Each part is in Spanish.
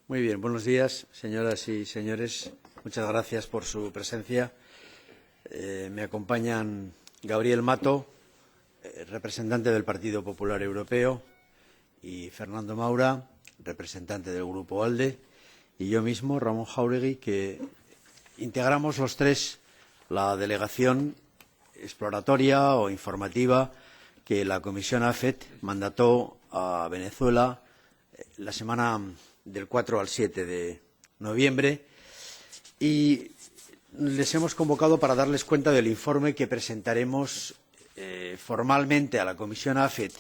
Muy bien, buenos días, señoras y señores. Muchas gracias por su presencia. Me acompañan Gabriel Mato, representante del Partido Popular Europeo, y Fernando Maura, representante del Grupo ALDE, y yo mismo, Ramón Jáuregui, que integramos los tres la delegación exploratoria o informativa que la Comisión AFET mandató a Venezuela la semana del 4 al 7 de noviembre y les hemos convocado para darles cuenta del informe que presentaremos formalmente a la Comisión AFET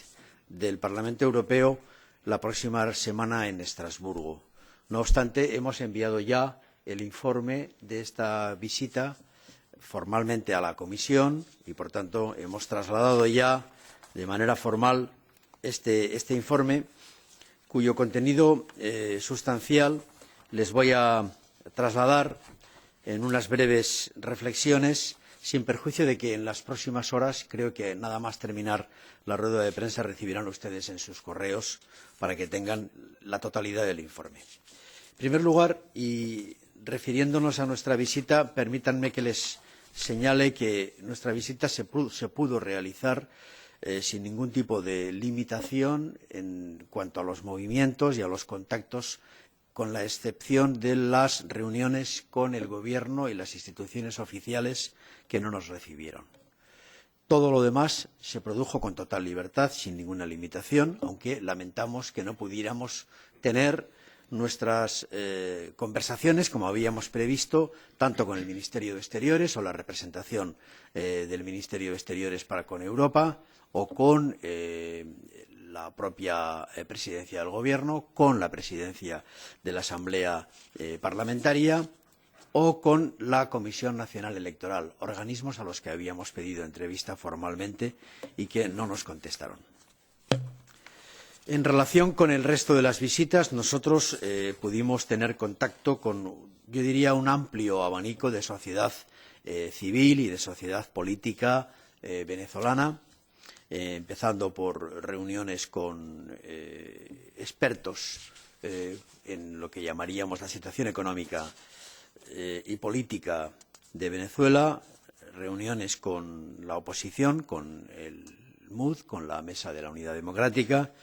del Parlamento Europeo la próxima semana en Estrasburgo. No obstante, hemos enviado ya el informe de esta visita formalmente a la Comisión y, por tanto, hemos trasladado ya de manera formal este informe, cuyo contenido sustancial les voy a trasladar en unas breves reflexiones, sin perjuicio de que en las próximas horas, creo que nada más terminar la rueda de prensa, recibirán ustedes en sus correos para que tengan la totalidad del informe. En primer lugar, y refiriéndonos a nuestra visita, permítanme que les señale que nuestra visita se pudo realizar sin ningún tipo de limitación en cuanto a los movimientos y a los contactos, con la excepción de las reuniones con el Gobierno y las instituciones oficiales que no nos recibieron. Todo lo demás se produjo con total libertad, sin ninguna limitación, aunque lamentamos que no pudiéramos tener nuestras conversaciones, como habíamos previsto, tanto con el Ministerio de Exteriores o la representación del Ministerio de Exteriores para con Europa, o con la propia presidencia del Gobierno, con la presidencia de la Asamblea Parlamentaria o con la Comisión Nacional Electoral, organismos a los que habíamos pedido entrevista formalmente y que no nos contestaron. En relación con el resto de las visitas, nosotros pudimos tener contacto con, yo diría, un amplio abanico de sociedad civil y de sociedad política venezolana, empezando por reuniones con expertos en lo que llamaríamos la situación económica y política de Venezuela, reuniones con la oposición, con el MUD, con la Mesa de la Unidad Democrática,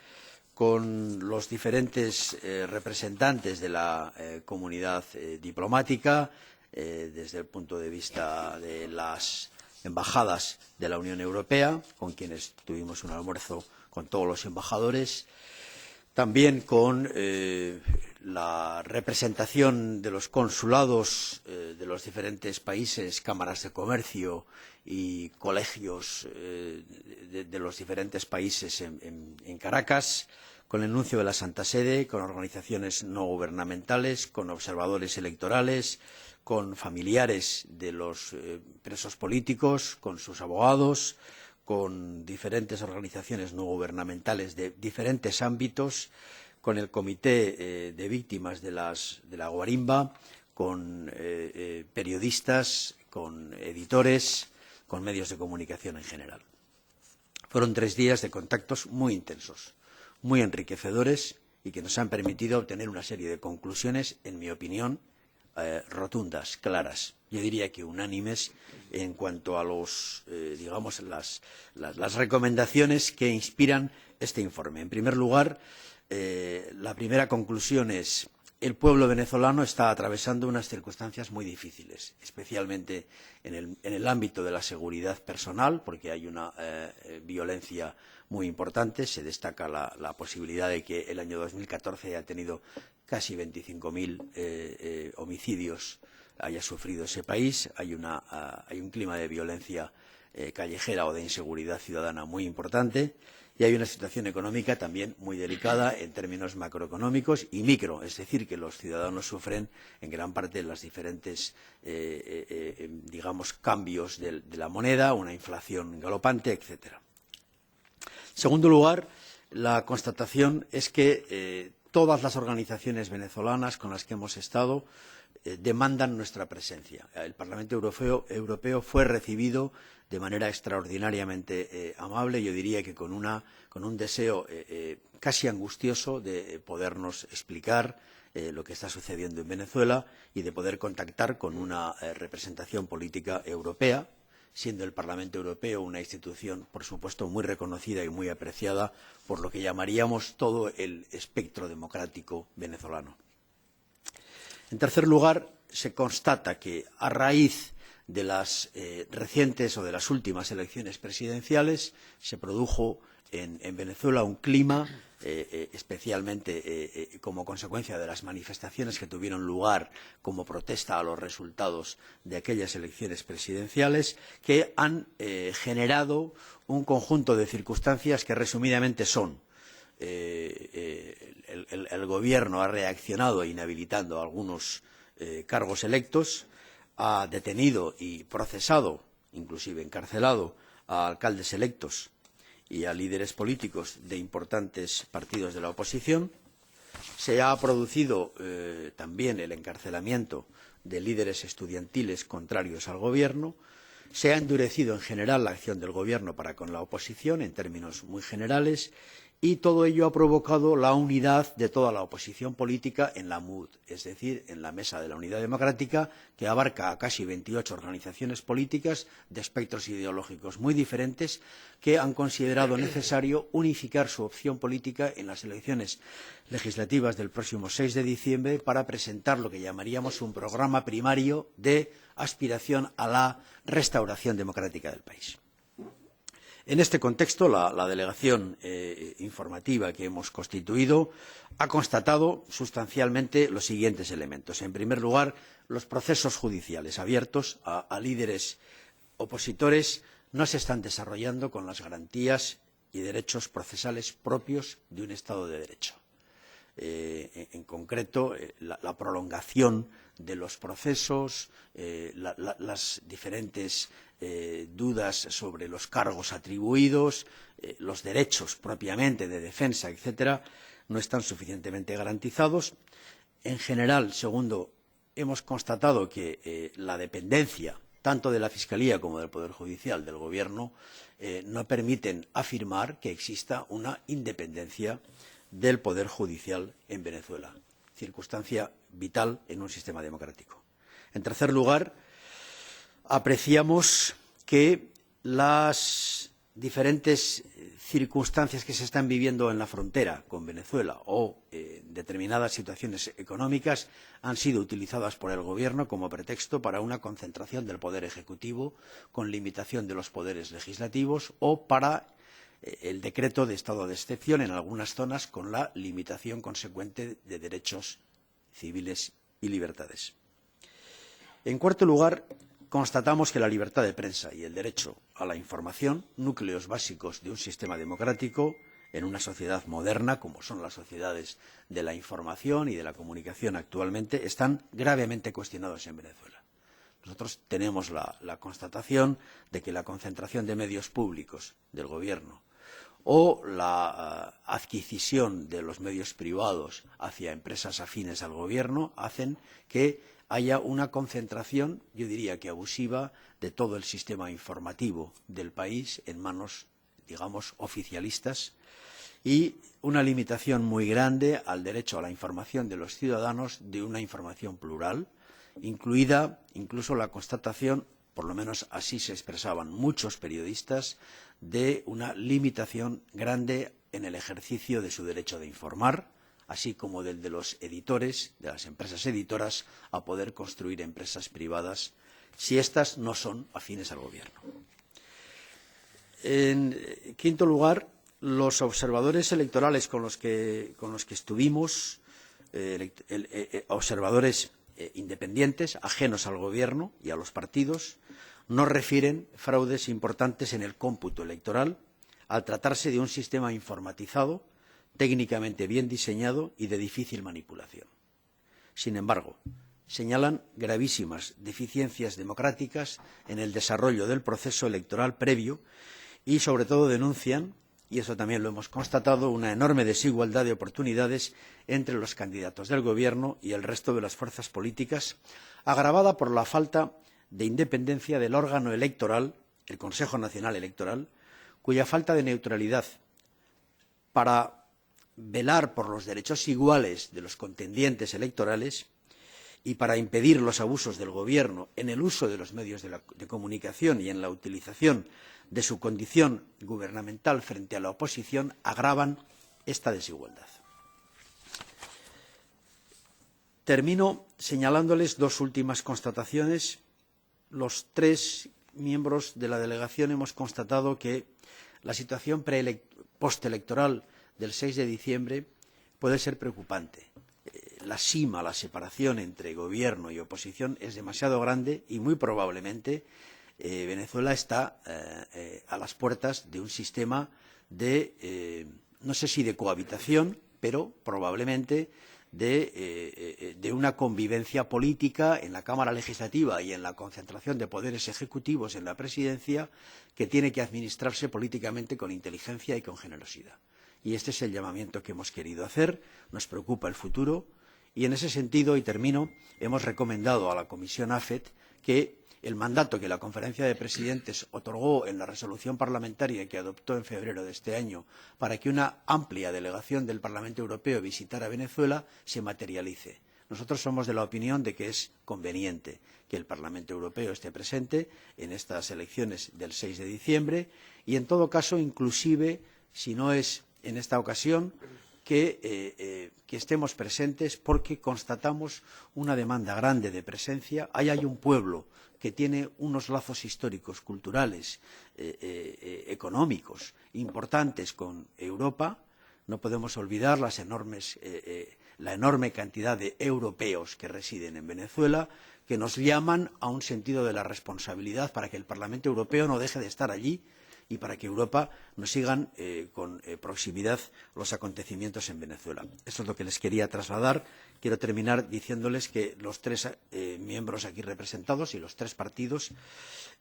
con los diferentes representantes de la comunidad diplomática, desde el punto de vista de las embajadas de la Unión Europea, con quienes tuvimos un almuerzo con todos los embajadores, también con la representación de los consulados de los diferentes países, cámaras de comercio y colegios de los diferentes países en Caracas, con el nuncio de la Santa Sede, con organizaciones no gubernamentales, con observadores electorales, con familiares de los presos políticos, con sus abogados, con diferentes organizaciones no gubernamentales de diferentes ámbitos, con el Comité de Víctimas de la Guarimba, con periodistas, con editores, con medios de comunicación en general. Fueron 3 días de contactos muy intensos, muy enriquecedores y que nos han permitido obtener una serie de conclusiones, en mi opinión, rotundas, claras, yo diría que unánimes en cuanto a digamos, las recomendaciones que inspiran este informe. En primer lugar, la primera conclusión es: el pueblo venezolano está atravesando unas circunstancias muy difíciles, especialmente en el ámbito de la seguridad personal, porque hay una violencia muy importante. Se destaca la posibilidad de que el año 2014 haya tenido casi 25.000 homicidios, haya sufrido ese país. Hay un clima de violencia callejera o de inseguridad ciudadana muy importante. Y hay una situación económica también muy delicada en términos macroeconómicos y micro, es decir, que los ciudadanos sufren en gran parte los diferentes digamos, cambios de la moneda, una inflación galopante, etcétera. En segundo lugar, la constatación es que todas las organizaciones venezolanas con las que hemos estado demandan nuestra presencia. El Parlamento Europeo fue recibido de manera extraordinariamente amable, yo diría que con un deseo casi angustioso de podernos explicar lo que está sucediendo en Venezuela y de poder contactar con una representación política europea, siendo el Parlamento Europeo una institución, por supuesto, muy reconocida y muy apreciada por lo que llamaríamos todo el espectro democrático venezolano. En tercer lugar, se constata que, a raíz de las recientes o de las últimas elecciones presidenciales, se produjo en Venezuela un clima, especialmente como consecuencia de las manifestaciones que tuvieron lugar como protesta a los resultados de aquellas elecciones presidenciales, que han generado un conjunto de circunstancias que resumidamente son el Gobierno ha reaccionado inhabilitando a algunos cargos electos, ha detenido y procesado, inclusive encarcelado, a alcaldes electos y a líderes políticos de importantes partidos de la oposición. Se ha producido también el encarcelamiento de líderes estudiantiles contrarios al Gobierno. Se ha endurecido en general la acción del Gobierno para con la oposición, en términos muy generales, y todo ello ha provocado la unidad de toda la oposición política en la MUD, es decir, en la Mesa de la Unidad Democrática, que abarca a casi 28 organizaciones políticas de espectros ideológicos muy diferentes, que han considerado necesario unificar su opción política en las elecciones legislativas del próximo 6 de diciembre para presentar lo que llamaríamos un programa primario de aspiración a la restauración democrática del país. En este contexto, la delegación informativa que hemos constituido ha constatado sustancialmente los siguientes elementos. En primer lugar, los procesos judiciales abiertos a líderes opositores no se están desarrollando con las garantías y derechos procesales propios de un Estado de Derecho. En concreto, la prolongación de los procesos, las diferentes dudas sobre los cargos atribuidos, los derechos propiamente de defensa, etcétera, no están suficientemente garantizados. En general, segundo, hemos constatado que la dependencia tanto de la Fiscalía como del Poder Judicial del Gobierno no permiten afirmar que exista una independencia del Poder Judicial en Venezuela, circunstancia vital en un sistema democrático. En tercer lugar, apreciamos que las diferentes circunstancias que se están viviendo en la frontera con Venezuela o determinadas situaciones económicas han sido utilizadas por el Gobierno como pretexto para una concentración del poder ejecutivo con limitación de los poderes legislativos o para el decreto de estado de excepción en algunas zonas con la limitación consecuente de derechos civiles y libertades. En cuarto lugar, constatamos que la libertad de prensa y el derecho a la información, núcleos básicos de un sistema democrático en una sociedad moderna, como son las sociedades de la información y de la comunicación actualmente, están gravemente cuestionados en Venezuela. Nosotros tenemos la constatación de que la concentración de medios públicos del Gobierno o la adquisición de los medios privados hacia empresas afines al Gobierno hacen que haya una concentración, yo diría que abusiva, de todo el sistema informativo del país en manos, digamos, oficialistas y una limitación muy grande al derecho a la información de los ciudadanos de una información plural, incluida incluso la constatación, por lo menos así se expresaban muchos periodistas, de una limitación grande en el ejercicio de su derecho de informar, así como del de los editores, de las empresas editoras, a poder construir empresas privadas si éstas no son afines al Gobierno. En quinto lugar, los observadores electorales con los que estuvimos, observadores independientes, ajenos al Gobierno y a los partidos, no refieren fraudes importantes en el cómputo electoral al tratarse de un sistema informatizado, técnicamente bien diseñado y de difícil manipulación. Sin embargo, señalan gravísimas deficiencias democráticas en el desarrollo del proceso electoral previo y, sobre todo, denuncian, y eso también lo hemos constatado, una enorme desigualdad de oportunidades entre los candidatos del Gobierno y el resto de las fuerzas políticas, agravada por la falta de independencia del órgano electoral, el Consejo Nacional Electoral, cuya falta de neutralidad para velar por los derechos iguales de los contendientes electorales y para impedir los abusos del Gobierno en el uso de los medios de comunicación y en la utilización de su condición gubernamental frente a la oposición, agravan esta desigualdad. Termino señalándoles dos últimas constataciones. Los tres miembros de la delegación hemos constatado que la situación postelectoral del 6 de diciembre puede ser preocupante. La sima, la separación entre gobierno y oposición es demasiado grande y muy probablemente Venezuela está a las puertas de un sistema de, no sé si de cohabitación, pero probablemente de una convivencia política en la Cámara Legislativa y en la concentración de poderes ejecutivos en la presidencia que tiene que administrarse políticamente con inteligencia y con generosidad. Y este es el llamamiento que hemos querido hacer. Nos preocupa el futuro y, en ese sentido, y termino, hemos recomendado a la Comisión AFET que el mandato que la Conferencia de Presidentes otorgó en la resolución parlamentaria que adoptó en febrero de este año para que una amplia delegación del Parlamento Europeo visitara Venezuela se materialice. Nosotros somos de la opinión de que es conveniente que el Parlamento Europeo esté presente en estas elecciones del 6 de diciembre y, en todo caso, inclusive, si no es en esta ocasión, que estemos presentes porque constatamos una demanda grande de presencia. Ahí hay un pueblo que tiene unos lazos históricos, culturales, económicos importantes con Europa. No podemos olvidar la enorme cantidad de europeos que residen en Venezuela, que nos llaman a un sentido de la responsabilidad para que el Parlamento Europeo no deje de estar allí y para que Europa nos sigan con proximidad los acontecimientos en Venezuela. Eso es lo que les quería trasladar. Quiero terminar diciéndoles que los tres miembros aquí representados y los tres partidos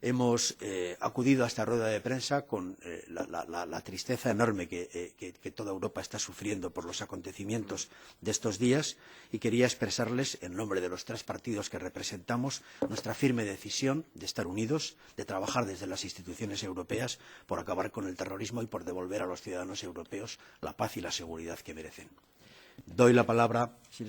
hemos acudido a esta rueda de prensa con la tristeza enorme que toda Europa está sufriendo por los acontecimientos de estos días y quería expresarles, en nombre de los tres partidos que representamos, nuestra firme decisión de estar unidos, de trabajar desde las instituciones europeas por acabar con el terrorismo y por devolver a los ciudadanos europeos la paz y la seguridad que merecen. Doy la palabra, si